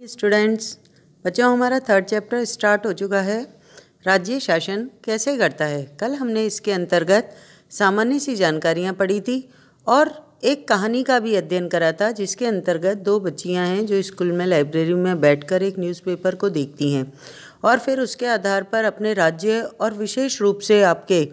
Students, बच्चों हमारा third chapter start हो चुका है। राज्य शासन कैसे करता है। कल हमने इसके अंतर्गत सामान्य सी जानकारियाँ पढ़ी थी और एक कहानी का भी अध्ययन करा था, जिसके अंतर्गत दो बच्चियाँ हैं जो स्कूल में लाइब्रेरी में बैठकर एक न्यूज़पेपर को देखती हैं और फिर उसके आधार पर अपने राज्य और विशेष रूप से आपके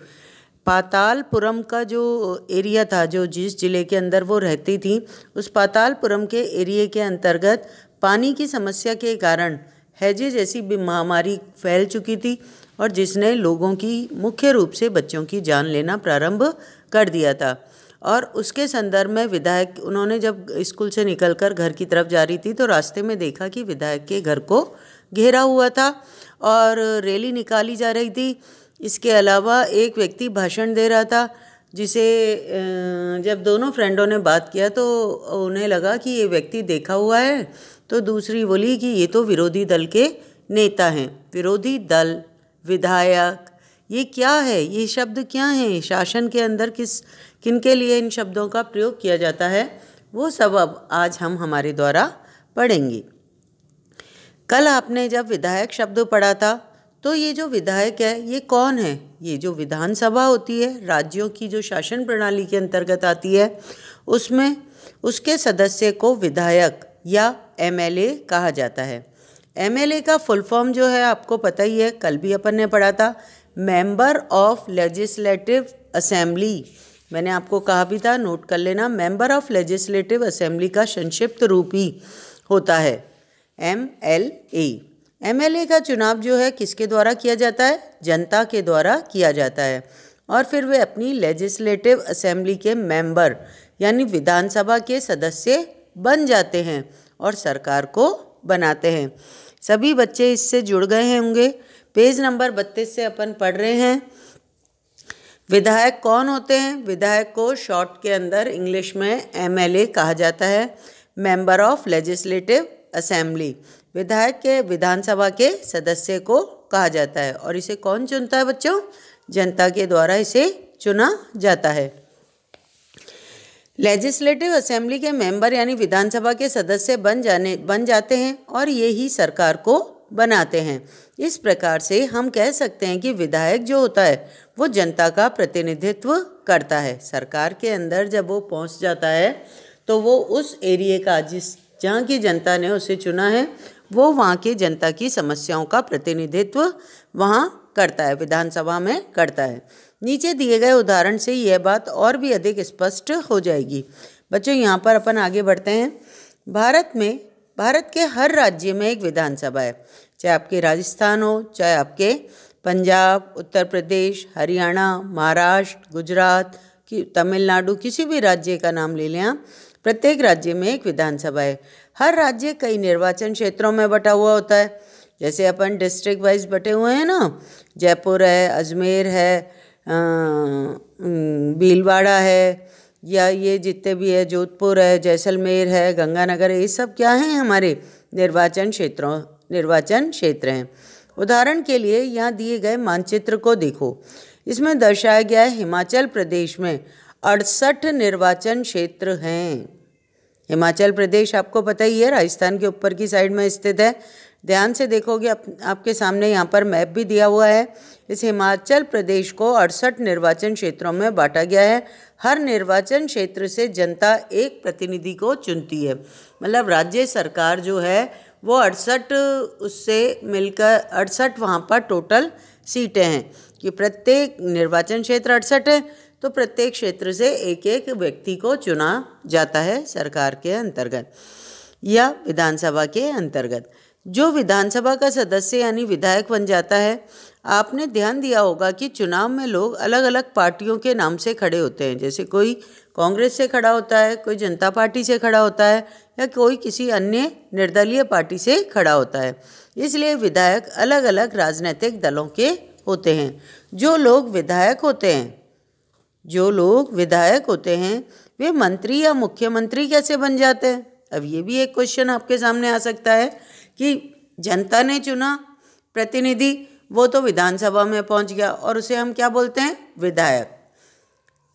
पातालपुरम का जो एरिया था, जो जिस ज़िले के अंदर वो रहती थी, उस पातालपुरम के एरिया के अंतर्गत पानी की समस्या के कारण हैजे जैसी महामारी फैल चुकी थी और जिसने लोगों की मुख्य रूप से बच्चों की जान लेना प्रारंभ कर दिया था। और उसके संदर्भ में विधायक, उन्होंने जब स्कूल से निकलकर घर की तरफ जा रही थी तो रास्ते में देखा कि विधायक के घर को घेरा हुआ था और रैली निकाली जा रही थी। इसके अलावा एक व्यक्ति भाषण दे रहा था, जिसे जब दोनों फ्रेंडों ने बात किया तो उन्हें लगा कि ये व्यक्ति देखा हुआ है, तो दूसरी बोली कि ये तो विरोधी दल के नेता हैं। विरोधी दल, विधायक, ये क्या है, ये शब्द क्या हैं, शासन के अंदर किन के लिए इन शब्दों का प्रयोग किया जाता है, वो सब अब आज हम हमारे द्वारा पढ़ेंगे। कल आपने जब विधायक शब्द पढ़ा था तो ये जो विधायक है ये कौन है। ये जो विधानसभा होती है, राज्यों की जो शासन प्रणाली के अंतर्गत आती है, उसमें उसके सदस्य को विधायक या एमएलए कहा जाता है। एमएलए का फुल फॉर्म जो है आपको पता ही है, कल भी अपन ने पढ़ा था, मेंबर ऑफ लेजिस्लेटिव असेंबली। मैंने आपको कहा भी था, नोट कर लेना, मेंबर ऑफ लेजिस्लेटिव असेंबली का संक्षिप्त रूप ही होता है एमएलए। एमएलए का चुनाव जो है किसके द्वारा किया जाता है, जनता के द्वारा किया जाता है और फिर वे अपनी लेजिस्लेटिव असेंबली के मेंबर यानी विधानसभा के सदस्य बन जाते हैं और सरकार को बनाते हैं। सभी बच्चे इससे जुड़ गए होंगे। पेज नंबर 32 से अपन पढ़ रहे हैं। विधायक कौन होते हैं। विधायक को शॉर्ट के अंदर इंग्लिश में एमएलए कहा जाता है, मेंबर ऑफ लेजिस्लेटिव असेंबली। विधायक के विधानसभा के सदस्य को कहा जाता है और इसे कौन चुनता है बच्चों, जनता के द्वारा इसे चुना जाता है। लेजिस्लेटिव असेंबली के मेंबर यानी विधानसभा के सदस्य बन जाते हैं और ये ही सरकार को बनाते हैं। इस प्रकार से हम कह सकते हैं कि विधायक जो होता है वो जनता का प्रतिनिधित्व करता है। सरकार के अंदर जब वो पहुंच जाता है तो वो उस एरिया का, जहाँ की जनता ने उसे चुना है, वो वहाँ के जनता की समस्याओं का प्रतिनिधित्व वहाँ करता है, विधानसभा में करता है। नीचे दिए गए उदाहरण से यह बात और भी अधिक स्पष्ट हो जाएगी। बच्चों यहाँ पर अपन आगे बढ़ते हैं। भारत के हर राज्य में एक विधानसभा है, चाहे आपके राजस्थान हो, चाहे आपके पंजाब, उत्तर प्रदेश, हरियाणा, महाराष्ट्र, गुजरात, तमिलनाडु, किसी भी राज्य का नाम ले लें आप, प्रत्येक राज्य में एक विधानसभा है। हर राज्य कई निर्वाचन क्षेत्रों में बटा हुआ होता है। जैसे अपन डिस्ट्रिक्ट वाइज बटे हुए हैं ना, जयपुर है, अजमेर है, भीलवाड़ा है, या ये जितने भी है, जोधपुर है, जैसलमेर है, गंगानगर है, ये सब क्या हैं, हमारे निर्वाचन क्षेत्र हैं। उदाहरण के लिए यहाँ दिए गए मानचित्र को देखो। इसमें दर्शाया गया है हिमाचल प्रदेश में 68 निर्वाचन क्षेत्र हैं। हिमाचल प्रदेश आपको पता ही है, राजस्थान के ऊपर की साइड में स्थित है। ध्यान से देखोगे आपके सामने यहाँ पर मैप भी दिया हुआ है। इस हिमाचल प्रदेश को 68 निर्वाचन क्षेत्रों में बांटा गया है। हर निर्वाचन क्षेत्र से जनता एक प्रतिनिधि को चुनती है। मतलब राज्य सरकार जो है वो 68, उससे मिलकर 68 वहाँ पर टोटल सीटें हैं कि प्रत्येक निर्वाचन क्षेत्र 68 है, तो प्रत्येक क्षेत्र से एक एक व्यक्ति को चुना जाता है सरकार के अंतर्गत या विधानसभा के अंतर्गत। जो विधानसभा का सदस्य यानी विधायक बन जाता है, आपने ध्यान दिया होगा कि चुनाव में लोग अलग अलग पार्टियों के नाम से खड़े होते हैं। जैसे कोई कांग्रेस से खड़ा होता है, कोई जनता पार्टी से खड़ा होता है, या कोई किसी अन्य निर्दलीय पार्टी से खड़ा होता है। इसलिए विधायक अलग अलग राजनीतिक दलों के होते हैं। जो लोग विधायक होते हैं वे मंत्री या मुख्यमंत्री कैसे बन जाते हैं। अब ये भी एक क्वेश्चन आपके सामने आ सकता है कि जनता ने चुना प्रतिनिधि, वो तो विधानसभा में पहुंच गया और उसे हम क्या बोलते हैं, विधायक,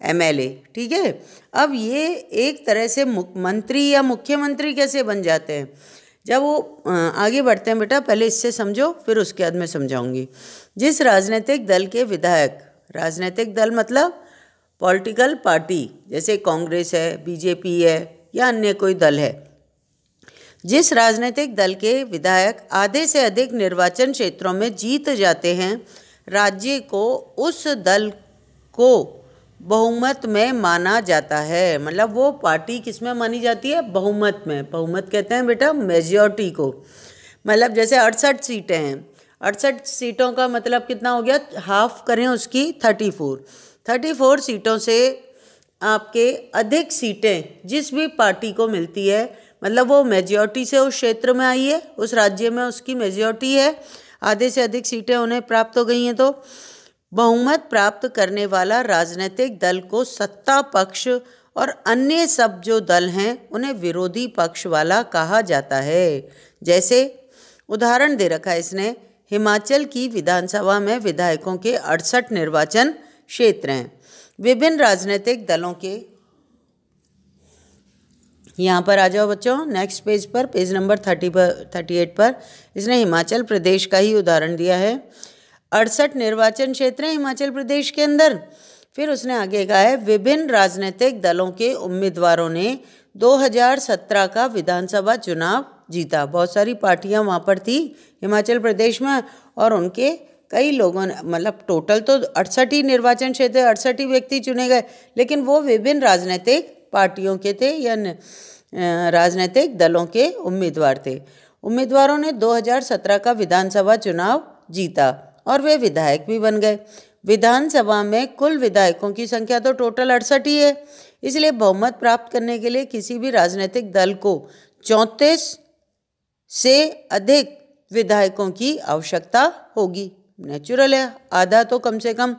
एमएलए। ठीक है। अब ये एक तरह से मंत्री या मुख्यमंत्री कैसे बन जाते हैं। जब वो आगे बढ़ते हैं बेटा, पहले इससे समझो फिर उसके बाद मैं समझाऊंगी। जिस राजनीतिक दल के विधायक, राजनीतिक दल मतलब पॉलिटिकल पार्टी, जैसे कांग्रेस है, बीजेपी है या अन्य कोई दल है, जिस राजनीतिक दल के विधायक आधे से अधिक निर्वाचन क्षेत्रों में जीत जाते हैं, राज्य को उस दल को बहुमत में माना जाता है। मतलब वो पार्टी किस में मानी जाती है? बहुमत में। बहुमत कहते हैं बेटा मेजॉरिटी को। मतलब जैसे 68 सीटें हैं, 68 सीटों का मतलब कितना हो गया? हाफ करें उसकी 34 सीटों से आपके अधिक सीटें जिस भी पार्टी को मिलती है, मतलब वो मेजॉरिटी से उस क्षेत्र में आई है, उस राज्य में उसकी मेजॉरिटी है, आधे से अधिक सीटें उन्हें प्राप्त हो गई हैं, तो बहुमत प्राप्त करने वाला राजनीतिक दल को सत्ता पक्ष और अन्य सब जो दल हैं उन्हें विरोधी पक्ष वाला कहा जाता है। जैसे उदाहरण दे रखा है इसने, हिमाचल की विधानसभा में विधायकों के 68 निर्वाचन क्षेत्र हैं। विभिन्न राजनीतिक दलों के, यहाँ पर आ जाओ बच्चों नेक्स्ट पेज पर, पेज नंबर 38 पर इसने हिमाचल प्रदेश का ही उदाहरण दिया है। 68 निर्वाचन क्षेत्र हैं हिमाचल प्रदेश के अंदर। फिर उसने आगे कहा है, विभिन्न राजनीतिक दलों के उम्मीदवारों ने 2017 का विधानसभा चुनाव जीता। बहुत सारी पार्टियां वहाँ पर थी हिमाचल प्रदेश में, और उनके कई लोगों ने, मतलब टोटल तो 68 ही निर्वाचन क्षेत्र, 68 ही व्यक्ति चुने गए, लेकिन वो विभिन्न राजनीतिक पार्टियों के थे या राजनीतिक दलों के उम्मीदवार थे। उम्मीदवारों ने 2017 का विधानसभा चुनाव जीता और वे विधायक भी बन गए। विधानसभा में कुल विधायकों की संख्या तो टोटल 68 ही है, इसलिए बहुमत प्राप्त करने के लिए किसी भी राजनीतिक दल को 34 से अधिक विधायकों की आवश्यकता होगी। नेचुरल है, आधा तो कम से कम,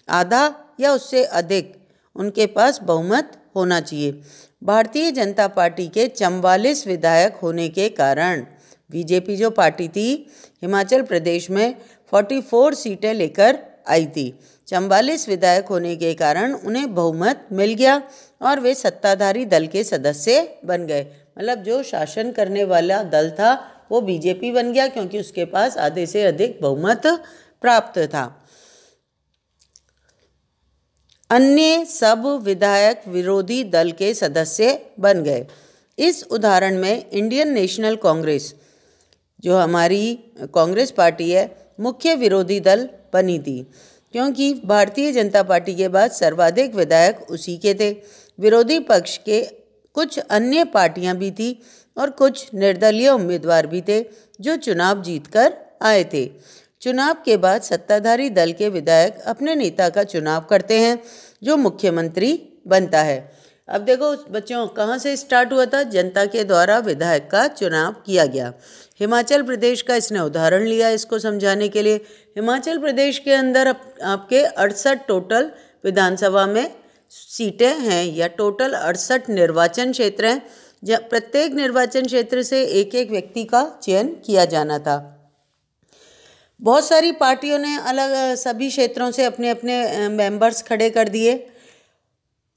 आधा या उससे अधिक उनके पास बहुमत होना चाहिए। भारतीय जनता पार्टी के 44 विधायक होने के कारण, बीजेपी जो पार्टी थी हिमाचल प्रदेश में 44 सीटें लेकर आई थी, 44 विधायक होने के कारण उन्हें बहुमत मिल गया और वे सत्ताधारी दल के सदस्य बन गए। मतलब जो शासन करने वाला दल था वो बीजेपी बन गया, क्योंकि उसके पास आधे से अधिक बहुमत प्राप्त था। अन्य सब विधायक विरोधी दल के सदस्य बन गए। इस उदाहरण में इंडियन नेशनल कांग्रेस, जो हमारी कांग्रेस पार्टी है, मुख्य विरोधी दल बनी थी, क्योंकि भारतीय जनता पार्टी के बाद सर्वाधिक विधायक उसी के थे। विरोधी पक्ष के कुछ अन्य पार्टियां भी थी और कुछ निर्दलीय उम्मीदवार भी थे जो चुनाव जीतकर आए थे। चुनाव के बाद सत्ताधारी दल के विधायक अपने नेता का चुनाव करते हैं जो मुख्यमंत्री बनता है। अब देखो बच्चों, कहाँ से स्टार्ट हुआ था? जनता के द्वारा विधायक का चुनाव किया गया। हिमाचल प्रदेश का इसने उदाहरण लिया इसको समझाने के लिए। हिमाचल प्रदेश के अंदर आपके 68 टोटल विधानसभा में सीटें हैं, या टोटल 68 निर्वाचन क्षेत्र हैं, जब प्रत्येक निर्वाचन क्षेत्र से एक एक व्यक्ति का चयन किया जाना था। बहुत सारी पार्टियों ने अलग सभी क्षेत्रों से अपने अपने मेंबर्स खड़े कर दिए।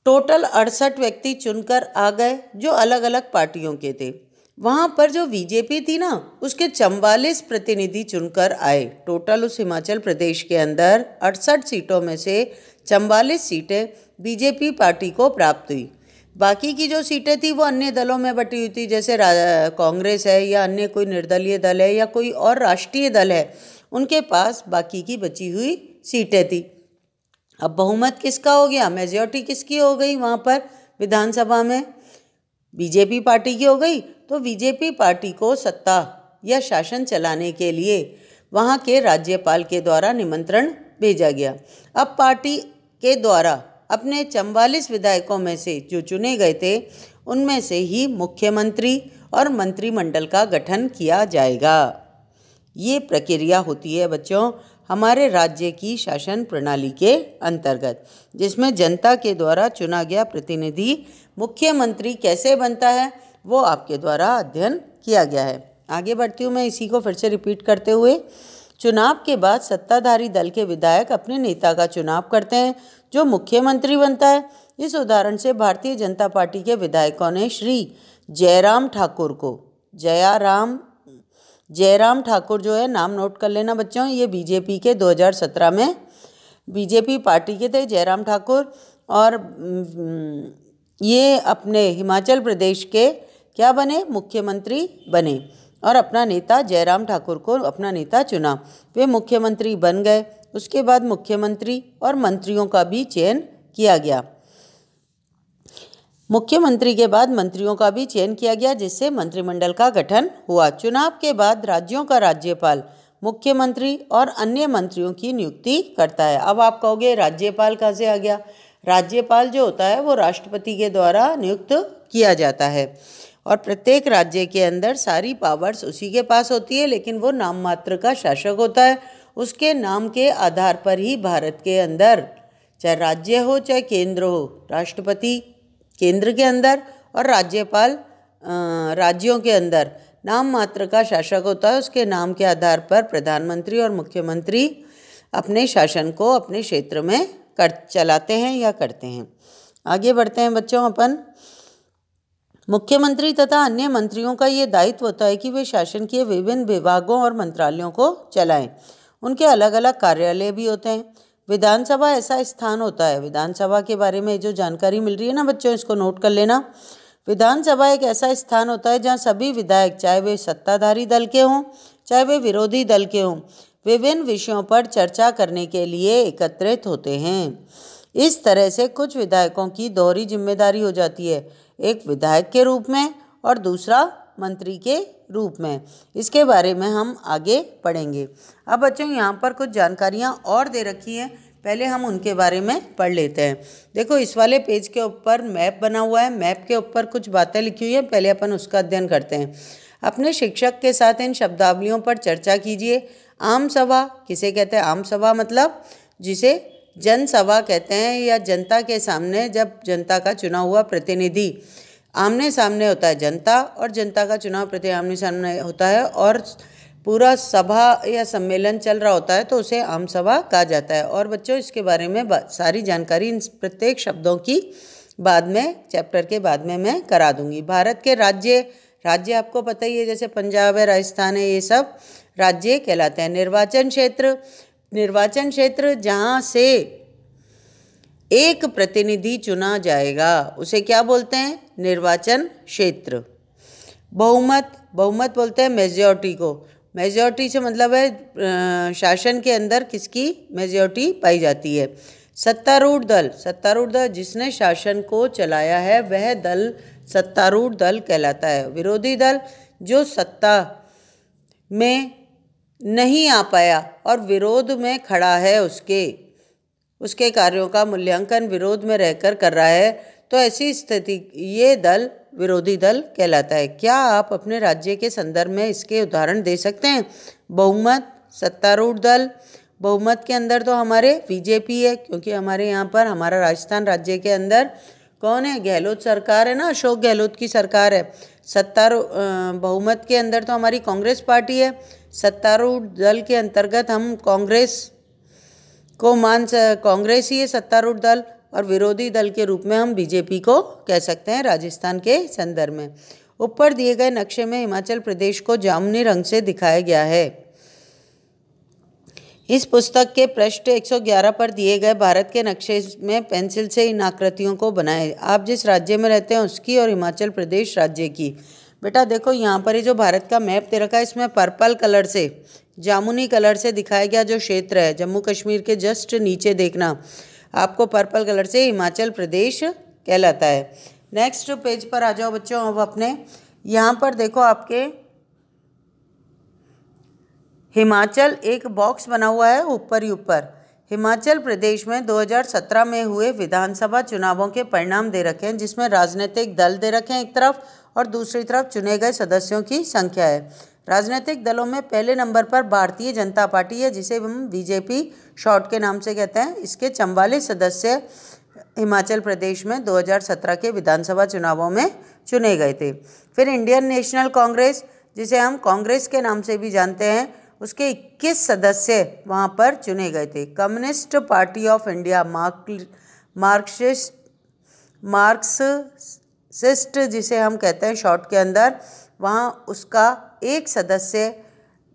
टोटल 68 व्यक्ति चुनकर आ गए जो अलग अलग पार्टियों के थे। वहाँ पर जो बीजेपी थी ना, उसके 44 प्रतिनिधि चुनकर आए। टोटल उस हिमाचल प्रदेश के अंदर 68 सीटों में से 44 सीटें बीजेपी पार्टी को प्राप्त हुई। बाकी की जो सीटें थी वो अन्य दलों में बटी हुई थी, जैसे कांग्रेस है या अन्य कोई निर्दलीय दल है या कोई और राष्ट्रीय दल है, उनके पास बाकी की बची हुई सीटें थी। अब बहुमत किसका हो गया? मेजॉरिटी किसकी हो गई? वहाँ पर विधानसभा में बीजेपी पार्टी की हो गई। तो बीजेपी पार्टी को सत्ता या शासन चलाने के लिए वहाँ के राज्यपाल के द्वारा निमंत्रण भेजा गया। अब पार्टी के द्वारा अपने 44 विधायकों में से जो चुने गए थे, उनमें से ही मुख्यमंत्री और मंत्रिमंडल का गठन किया जाएगा। ये प्रक्रिया होती है बच्चों हमारे राज्य की शासन प्रणाली के अंतर्गत, जिसमें जनता के द्वारा चुना गया प्रतिनिधि मुख्यमंत्री कैसे बनता है वो आपके द्वारा अध्ययन किया गया है। आगे बढ़ती हूँ मैं इसी को फिर से रिपीट करते हुए। चुनाव के बाद सत्ताधारी दल के विधायक अपने नेता का चुनाव करते हैं जो मुख्यमंत्री बनता है। इस उदाहरण से भारतीय जनता पार्टी के विधायकों ने श्री जयराम ठाकुर को जयराम ठाकुर जो है, नाम नोट कर लेना बच्चों, ये बीजेपी के 2017 में बीजेपी पार्टी के थे जयराम ठाकुर। और ये अपने हिमाचल प्रदेश के क्या बने, मुख्यमंत्री बने और अपना नेता जयराम ठाकुर को अपना नेता चुना। वे मुख्यमंत्री बन गए। उसके बाद मुख्यमंत्री और मंत्रियों का भी चयन किया गया। मुख्यमंत्री के बाद मंत्रियों का भी चयन किया गया, जिससे मंत्रिमंडल का गठन हुआ। चुनाव के बाद राज्यों का राज्यपाल मुख्यमंत्री और अन्य मंत्रियों की नियुक्ति करता है। अब आप कहोगे राज्यपाल कहाँ से आ गया? राज्यपाल जो होता है वो राष्ट्रपति के द्वारा नियुक्त किया जाता है और प्रत्येक राज्य के अंदर सारी पावर्स उसी के पास होती है, लेकिन वो नाम मात्र का शासक होता है। उसके नाम के आधार पर ही भारत के अंदर, चाहे राज्य हो चाहे केंद्र हो, राष्ट्रपति केंद्र के अंदर और राज्यपाल राज्यों के अंदर नाम मात्र का शासक होता है। उसके नाम के आधार पर प्रधानमंत्री और मुख्यमंत्री अपने शासन को अपने क्षेत्र में चलाते हैं या करते हैं। आगे बढ़ते हैं बच्चों अपन। मुख्यमंत्री तथा अन्य मंत्रियों का ये दायित्व होता है कि वे शासन के विभिन्न विभागों और मंत्रालयों को चलाएं। उनके अलग अलग कार्यालय भी होते हैं। विधानसभा ऐसा स्थान होता है, विधानसभा के बारे में जो जानकारी मिल रही है ना बच्चों, इसको नोट कर लेना। विधानसभा एक ऐसा स्थान होता है जहाँ सभी विधायक, चाहे वे सत्ताधारी दल के हों चाहे वे विरोधी दल के हों, विभिन्न विषयों पर चर्चा करने के लिए एकत्रित होते हैं। इस तरह से कुछ विधायकों की दोहरी जिम्मेदारी हो जाती है, एक विधायक के रूप में और दूसरा मंत्री के रूप में। इसके बारे में हम आगे पढ़ेंगे। अब बच्चों यहाँ पर कुछ जानकारियाँ और दे रखी हैं, पहले हम उनके बारे में पढ़ लेते हैं। देखो इस वाले पेज के ऊपर मैप बना हुआ है, मैप के ऊपर कुछ बातें लिखी हुई हैं, पहले अपन उसका अध्ययन करते हैं। अपने शिक्षक के साथ इन शब्दावलियों पर चर्चा कीजिए। आम सभा किसे कहते हैं? आम सभा मतलब जिसे जनसभा कहते हैं, या जनता के सामने जब जनता का चुना हुआ प्रतिनिधि आमने सामने होता है, जनता और जनता का चुनाव प्रति आमने सामने होता है और पूरा सभा या सम्मेलन चल रहा होता है तो उसे आम सभा कहा जाता है। और बच्चों इसके बारे में सारी जानकारी इन प्रत्येक शब्दों की बाद में, चैप्टर के बाद में मैं करा दूंगी। भारत के राज्य आपको पता ही है, जैसे पंजाब है, राजस्थान है, ये सब राज्य कहलाते हैं। निर्वाचन क्षेत्र जहाँ से एक प्रतिनिधि चुना जाएगा उसे क्या बोलते हैं? निर्वाचन क्षेत्र। बहुमत बोलते हैं मेजॉरिटी को। मेजॉरिटी से मतलब है शासन के अंदर किसकी मेजॉरिटी पाई जाती है। सत्तारूढ़ दल जिसने शासन को चलाया है वह दल सत्तारूढ़ दल कहलाता है। विरोधी दल जो सत्ता में नहीं आ पाया और विरोध में खड़ा है, उसके कार्यों का मूल्यांकन विरोध में रहकर कर रहा है, तो ऐसी स्थिति ये दल विरोधी दल कहलाता है। क्या आप अपने राज्य के संदर्भ में इसके उदाहरण दे सकते हैं? बहुमत, सत्तारूढ़ दल। बहुमत के अंदर तो हमारे बीजेपी है, क्योंकि हमारे यहाँ पर हमारा राजस्थान राज्य के अंदर कौन है? गहलोत सरकार है ना, अशोक गहलोत की सरकार है। बहुमत के अंदर तो हमारी कांग्रेस पार्टी है। सत्तारूढ़ दल के अंतर्गत हम कांग्रेस ही है सत्तारूढ़ दल, और विरोधी दल के रूप में हम बीजेपी को कह सकते हैं राजस्थान के संदर्भ में। ऊपर दिए गए नक्शे में हिमाचल प्रदेश को जामुनी रंग से दिखाया गया है। इस पुस्तक के पृष्ठ 111 पर दिए गए भारत के नक्शे में पेंसिल से इन आकृतियों को बनाएं। आप जिस राज्य में रहते हैं उसकी और हिमाचल प्रदेश राज्य की। बेटा देखो यहाँ पर ये जो भारत का मैप दे रखा है इसमें पर्पल कलर से, जामुनी कलर से दिखाया गया जो क्षेत्र है, जम्मू कश्मीर के जस्ट नीचे देखना आपको पर्पल कलर से हिमाचल प्रदेश कहलाता है। नेक्स्ट पेज पर आ जाओ बच्चों। अब अपने यहाँ पर देखो आपके हिमाचल एक बॉक्स बना हुआ है ऊपर ही ऊपर। हिमाचल प्रदेश में 2017 में हुए विधानसभा चुनावों के परिणाम दे रखे हैं, जिसमें राजनीतिक दल दे रखे हैं एक तरफ और दूसरी तरफ चुने गए सदस्यों की संख्या है। राजनीतिक दलों में पहले नंबर पर भारतीय जनता पार्टी है, जिसे हम बीजेपी शॉर्ट के नाम से कहते हैं। इसके 44 सदस्य हिमाचल प्रदेश में 2017 के विधानसभा चुनावों में चुने गए थे। फिर इंडियन नेशनल कांग्रेस, जिसे हम कांग्रेस के नाम से भी जानते हैं, उसके 21 सदस्य वहाँ पर चुने गए थे। Communist party of India, Marxist जिसे हम कहते हैं शॉर्ट के अंदर, वहाँ उसका एक सदस्य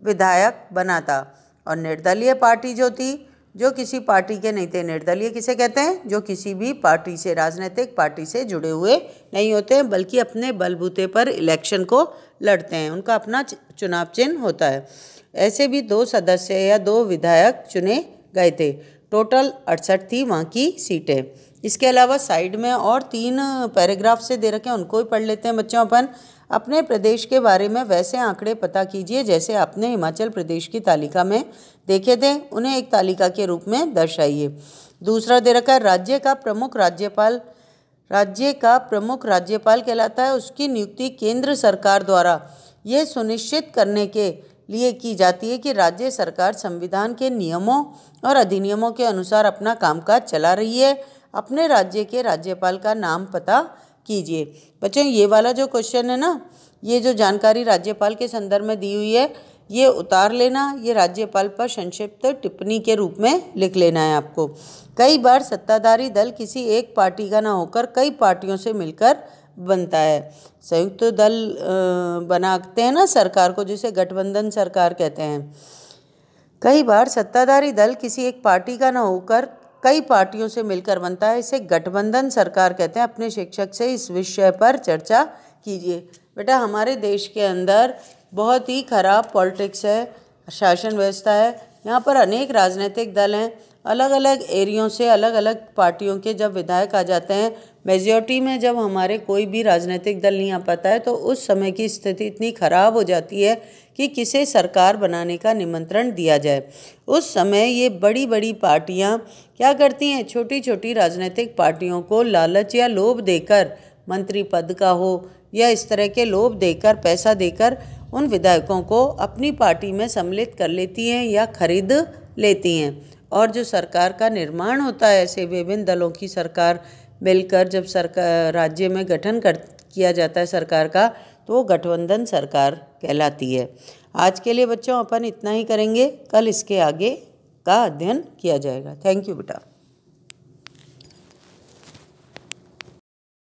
विधायक बना था। और निर्दलीय पार्टी जो थी, जो किसी पार्टी के नहीं थे, निर्दलीय किसे कहते हैं, जो किसी भी पार्टी से, राजनीतिक पार्टी से जुड़े हुए नहीं होते हैं, बल्कि अपने बलबूते पर इलेक्शन को लड़ते हैं, उनका अपना चुनाव चिन्ह होता है। ऐसे भी 2 सदस्य या 2 विधायक चुने गए थे। टोटल 68 थी वहाँ की सीटें। इसके अलावा साइड में और 3 पैराग्राफ से दे रखे हैं, उनको ही पढ़ लेते हैं बच्चों अपन। अपने प्रदेश के बारे में वैसे आंकड़े पता कीजिए जैसे आपने हिमाचल प्रदेश की तालिका में देखे थे, उन्हें एक तालिका के रूप में दर्शाइए। दूसरा दे रखा है राज्य का प्रमुख राज्यपाल कहलाता है। उसकी नियुक्ति केंद्र सरकार द्वारा यह सुनिश्चित करने के लिए की जाती है कि राज्य सरकार संविधान के नियमों और अधिनियमों के अनुसार अपना कामकाज चला रही है। अपने राज्य के राज्यपाल का नाम पता कीजिए। बच्चों ये वाला जो क्वेश्चन है ना, ये जो जानकारी राज्यपाल के संदर्भ में दी हुई है, ये उतार लेना, ये राज्यपाल पर संक्षिप्त टिप्पणी के रूप में लिख लेना है आपको। कई बार सत्ताधारी दल किसी एक पार्टी का ना होकर कई पार्टियों से मिलकर बनता है। संयुक्त दल बनाते हैं ना सरकार को, जिसे गठबंधन सरकार कहते हैं। कई बार सत्ताधारी दल किसी एक पार्टी का ना होकर कई पार्टियों से मिलकर बनता है, इसे गठबंधन सरकार कहते हैं। अपने शिक्षक से इस विषय पर चर्चा कीजिए। बेटा हमारे देश के अंदर बहुत ही खराब पॉलिटिक्स है, शासन व्यवस्था है। यहाँ पर अनेक राजनीतिक दल हैं, अलग अलग एरियों से अलग अलग पार्टियों के जब विधायक आ जाते हैं, मेजॉरिटी में जब हमारे कोई भी राजनीतिक दल नहीं आ पाता है, तो उस समय की स्थिति इतनी खराब हो जाती है कि किसे सरकार बनाने का निमंत्रण दिया जाए। उस समय ये बड़ी बड़ी पार्टियां क्या करती हैं, छोटी छोटी राजनीतिक पार्टियों को लालच या लोभ देकर, मंत्री पद का हो या इस तरह के लोभ देकर, पैसा देकर उन विधायकों को अपनी पार्टी में सम्मिलित कर लेती हैं या खरीद लेती हैं। और जो सरकार का निर्माण होता है, ऐसे विभिन्न दलों की सरकार मिलकर जब सरकार राज्य में गठन किया जाता है सरकार का, तो वो गठबंधन सरकार कहलाती है। आज के लिए बच्चों अपन इतना ही करेंगे, कल इसके आगे का अध्ययन किया जाएगा। थैंक यू बेटा।